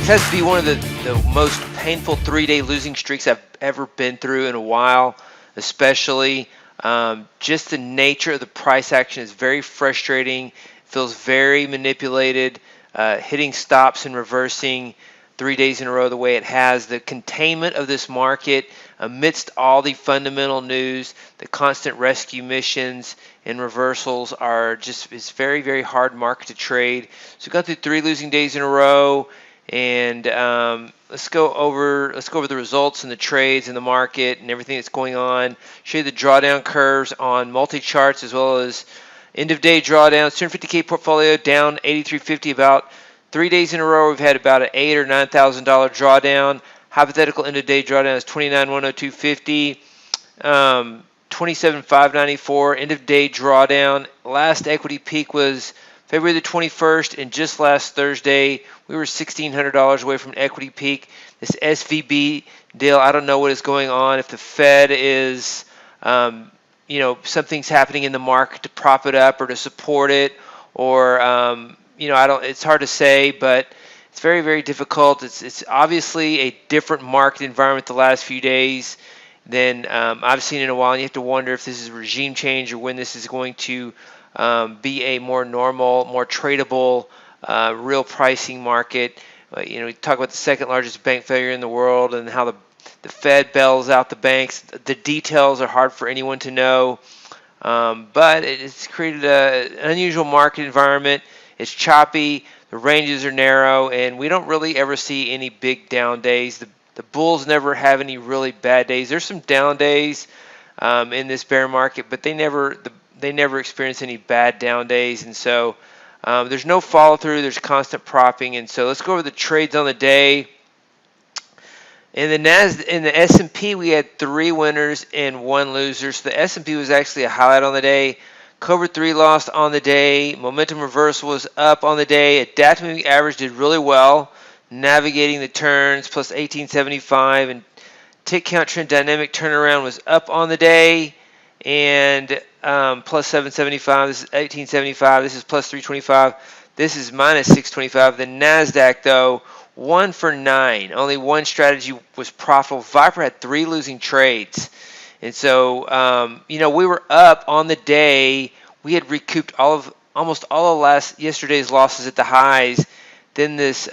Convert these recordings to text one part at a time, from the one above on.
has to be one of the most painful 3-day losing streaks I've ever been through in a while, especially. Just the nature of the price action is very frustrating. Feels very manipulated. Hitting stops and reversing 3 days in a row the way it has. The containment of this market amidst all the fundamental news, the constant rescue missions and reversals are just, it's very, very hard market to trade. So we've gone through 3 losing days in a row. And let's go over the results and the trades in the market and everything that's going on. Show you the drawdown curves on multi-charts as well as end-of-day drawdowns. 250K portfolio down 83.50. About 3 days in a row, we've had about an $8,000 or $9,000 drawdown. Hypothetical end-of-day drawdown is 29,102.50. 27,594. End-of-day drawdown. Last equity peak was February the 21st, and just last Thursday, we were $1,600 away from equity peak. This SVB deal, I don't know what is going on. If the Fed is, something's happening in the market to prop it up or to support it, or, it's hard to say, but it's very, very difficult. It's obviously a different market environment the last few days than I've seen in a while, and you have to wonder if this is a regime change or when this is going to be a more normal, more tradable, real pricing market. We talk about the second largest bank failure in the world and how the Fed bails out the banks. The details are hard for anyone to know, but it's created an unusual market environment. It's choppy, the ranges are narrow, and we don't really ever see any big down days. The bulls never have any really bad days. There's some down days in this bear market, but they never experience any bad down days, and so there's no follow through. There's constant propping, and so let's go over the trades on the day. In the S&P, we had 3 winners and 1 loser. So the S&P was actually a highlight on the day. Cobra 3 lost on the day. Momentum reversal was up on the day. Adaptive moving average did really well, navigating the turns, plus 1875, and tick count trend dynamic turnaround was up on the day, and plus 775. This is 1875. This is plus 325. This is minus 625. The Nasdaq, though, 1 for 9. Only one strategy was profitable. Viper had 3 losing trades. And so, we were up on the day. We had recouped almost all of yesterday's losses at the highs. Then this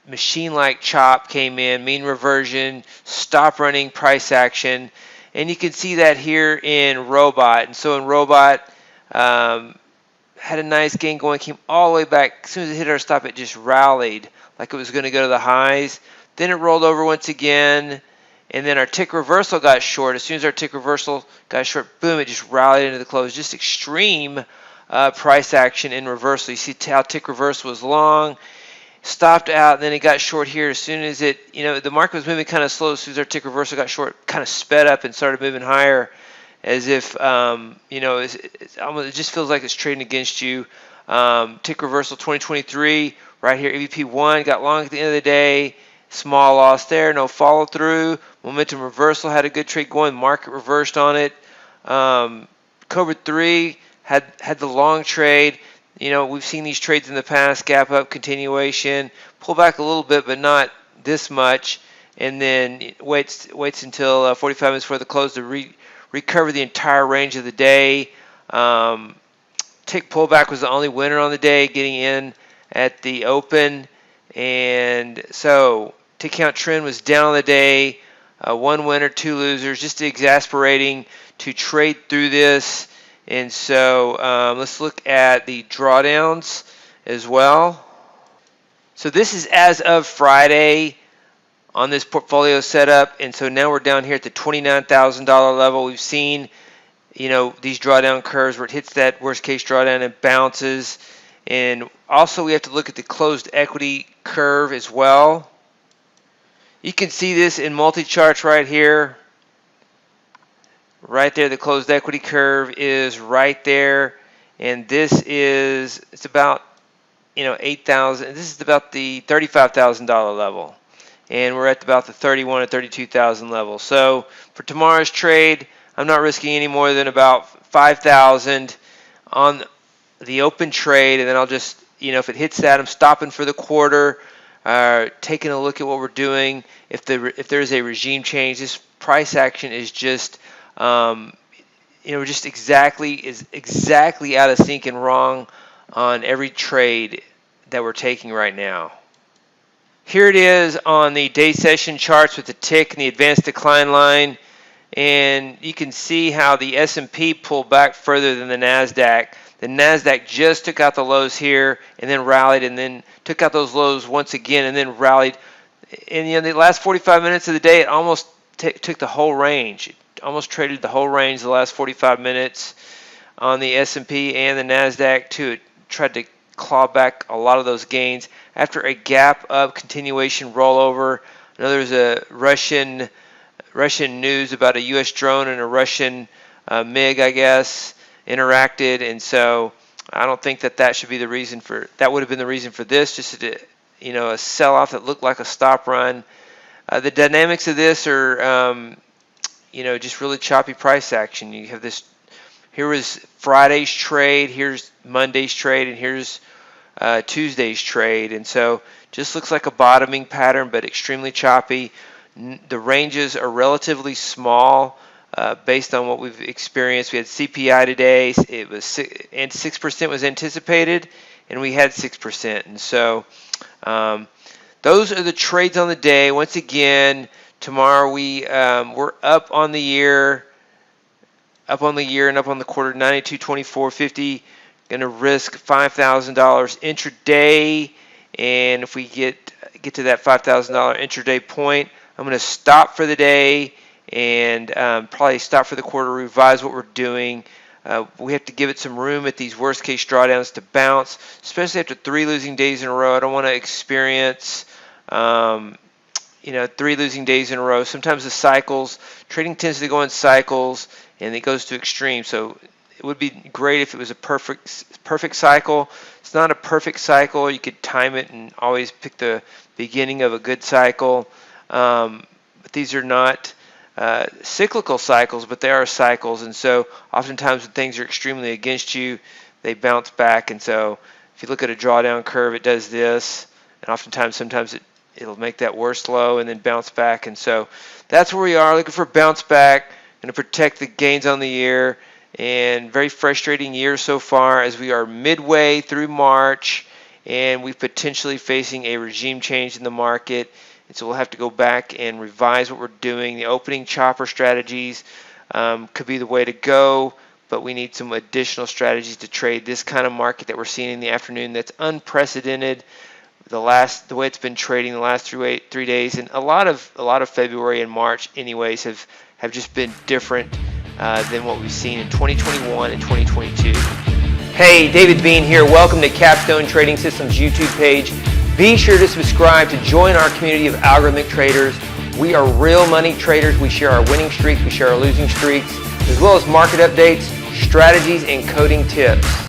machine-like chop came in, mean reversion, stop running price action. And you can see that here in Robot. And so in Robot, had a nice gain going, came all the way back. As soon as it hit our stop, it just rallied like it was going to go to the highs. Then it rolled over once again. And then our tick reversal got short. As soon as our tick reversal got short, boom, it just rallied into the close. Just extreme price action in reversal. You see how tick reversal was long, stopped out, and then it got short here. As soon as the market was moving kind of slow. As soon as our tick reversal got short, kind of sped up and started moving higher, as if it just feels like it's trading against you. Tick reversal 2023 right here. EVP1 got long at the end of the day. Small loss there, no follow through. Momentum reversal had a good trade going. Market reversed on it. Cobra 3 had the long trade. We've seen these trades in the past. Gap up, continuation, pull back a little bit, but not this much. And then waits until 45 minutes before the close to recover the entire range of the day. Tick pullback was the only winner on the day, getting in at the open. And so tick count trend was down on the day. 1 winner, 2 losers. Just exasperating to trade through this. And so let's look at the drawdowns as well. So this is as of Friday on this portfolio setup. And so now we're down here at the $29,000 level. We've seen, these drawdown curves where it hits that worst case drawdown and bounces. And also we have to look at the closed equity curve as well. You can see this in multi-charts right here. Right there, the closed equity curve is right there. And it's about, 8,000. This is about the $35,000 level. And we're at about the 31 or 32,000 level. So for tomorrow's trade, I'm not risking any more than about 5,000 on the open trade, and then I'll just, if it hits that, I'm stopping for the quarter. taking a look at what we're doing. If there's a regime change, this price action is just just exactly out of sync and wrong on every trade that we're taking right now. Here it is on the day session charts with the tick and the advanced decline line, and you can see how the S&P pulled back further than the Nasdaq. The Nasdaq just took out the lows here and then rallied, and then took out those lows once again and then rallied. And the last 45 minutes of the day, it almost took the whole range. It almost traded the whole range the last 45 minutes on the S&P and the Nasdaq too. It tried to claw back a lot of those gains after a gap up continuation rollover. I know there's a Russian news about a U.S. drone and a Russian MiG, I guess, interacted, and so I don't think that should be the reason for that. Would have been the reason for this, just a sell-off that looked like a stop run. The dynamics of this are just really choppy price action. You have this. Here was Friday's trade, here's Monday's trade, and here's Tuesday's trade, and so just looks like a bottoming pattern, but extremely choppy. The ranges are relatively small based on what we've experienced. We had CPI today; it was 6% was anticipated, and we had 6%, and so those are the trades on the day. Once again, tomorrow we're up on the year. And up on the quarter, 92, 24, 50. Going to risk $5,000 intraday, and if we get to that $5,000 intraday point, I'm going to stop for the day and probably stop for the quarter, revise what we're doing. We have to give it some room at these worst case drawdowns to bounce, especially after 3 losing days in a row. I don't want to experience 3 losing days in a row. Sometimes the cycles, trading tends to go in cycles, and it goes to extremes. So it would be great if it was a perfect cycle. It's not a perfect cycle. You could time it and always pick the beginning of a good cycle. But these are not cyclical cycles, but they are cycles. And so oftentimes when things are extremely against you, they bounce back. And so if you look at a drawdown curve, it does this. And sometimes it'll make that worst low and then bounce back. And so that's where we are, looking for bounce back. Going to protect the gains on the year, and very frustrating year so far as we are midway through March, and we're potentially facing a regime change in the market. And so we'll have to go back and revise what we're doing. The opening chopper strategies could be the way to go, but we need some additional strategies to trade this kind of market that we're seeing in the afternoon that's unprecedented. The way it's been trading the last 3 days, and a lot of February and March anyways have just been different than what we've seen in 2021 and 2022. Hey, David Bean here. Welcome to Capstone Trading Systems YouTube page. Be sure to subscribe to join our community of algorithmic traders. We are real money traders. We share our winning streaks, we share our losing streaks, as well as market updates, strategies, and coding tips.